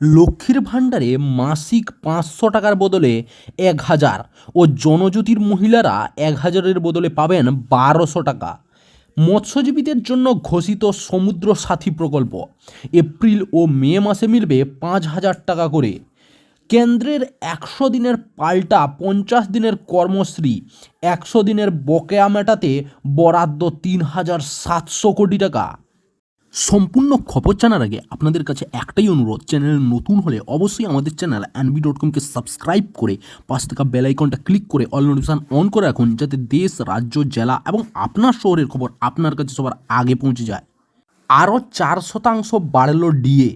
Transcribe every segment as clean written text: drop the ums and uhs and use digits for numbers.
লক্ষ্মীর ভাণ্ডারে মাসিক 500 টাকার বদলে 1000 ও জনজ্যোতির মহিলারা 1000-এর বদলে পাবেন 1200 টাকা। মৎস্যজীবীদের জন্য ঘোষিত সমুদ্র সাথী প্রকল্প এপ্রিল ও মে মাসে মিলবে 5000 টাকা করে। কেন্দ্রের 100 দিনের পাল্টা 50 দিনের কর্মশ্রী, 100 দিনের বকেয়া মেটাতে বরাদ্দ 3700 কোটি টাকা। সম্পূর্ণ খবর জানার আগে আপনাদের কাছে একটাই অনুরোধ, চ্যানেল নতুন হলে অবশ্যই আমাদের চ্যানেল NB.com-কে সাবস্ক্রাইব করে পাশ থাকা বেল আইকনটা ক্লিক করে অল নোটিফিকেশন অন করে রাখুন, যাতে দেশ, রাজ্য, জেলা এবং আপনার শহরের খবর আপনার কাছে সবার আগে পৌঁছে যায়। আরও 4% বাড়ল ডিএ।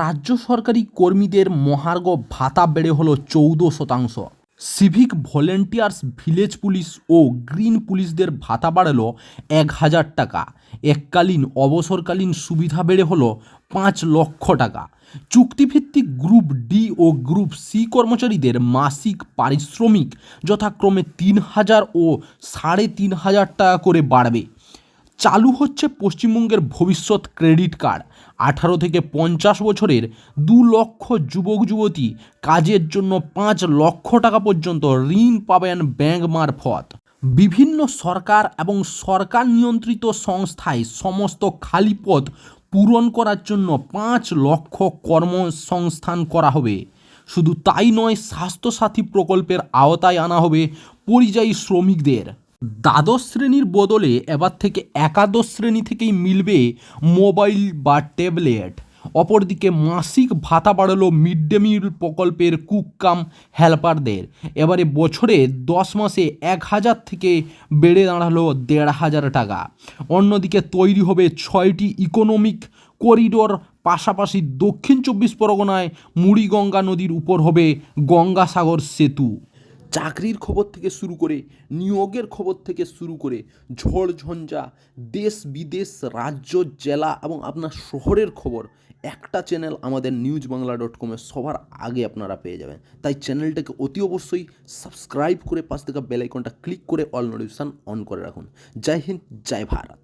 রাজ্য সরকারি কর্মীদের মহার্ঘ ভাতা বেড়ে হলো 14%। সিভিক ভলেন্টিয়ার্স, ভিলেজ পুলিশ ও গ্রিন পুলিশদের ভাতা বাড়ালো 1000 টাকা। এককালীন অবসরকালীন সুবিধা বেড়ে হলো 5 লক্ষ টাকা। চুক্তিভিত্তিক গ্রুপ ডি ও গ্রুপ সি কর্মচারীদের মাসিক পারিশ্রমিক যথাক্রমে 3000 ও 3500 টাকা করে বাড়বে। চালু হচ্ছে পশ্চিমবঙ্গের ভবিষ্যৎ ক্রেডিট কার্ড। 18 থেকে 50 বছরের 2 লক্ষ যুবক যুবতী কাজের জন্য 5 লক্ষ টাকা পর্যন্ত ঋণ পাবেন ব্যাংক মারফত। বিভিন্ন সরকার এবং সরকার নিয়ন্ত্রিত সংস্থায় সমস্ত খালি পদ পূরণ করার জন্য 5 লক্ষ কর্মসংস্থান করা হবে। শুধু তাই নয়, স্বাস্থ্যসাথী প্রকল্পের আওতায় আনা হবে পরিযায়ী শ্রমিকদের। দ্বাদশ শ্রেণীর বদলে এবার থেকে একাদশ শ্রেণী থেকেই মিলবে মোবাইল বা ট্যাবলেট। অপরদিকে মাসিক ভাতা বাড়ালো মিড ডে মিল প্রকল্পের কুক কাম হেল্পারদের। এবারে বছরে 10 মাসে 1000 থেকে বেড়ে দাঁড়ালো 1500 টাকা। অন্যদিকে তৈরি হবে 6টি ইকোনমিক করিডোর, পাশাপাশি দক্ষিণ 24 পরগনায় মুড়িগঙ্গা নদীর উপর হবে গঙ্গাসাগর সেতু। চাকরির খবর থেকে শুরু করে নিয়োগের খবর থেকে শুরু করে ঝড় ঝঞ্ঝা, দেশ বিদেশ, রাজ্য, জেলা এবং আপনার শহরের খবর একটা চ্যানেল আমাদের newsbangla.com-এ সবার আগে আপনারা পেয়ে যাবেন। তাই চ্যানেলটাকে অতি অবশ্যই সাবস্ক্রাইব করে পাশ থেকে বেল আইকনটা ক্লিক করে অল নোটিফিকেশন অন করে রাখুন। জয় হিন্দ, জয় ভারত।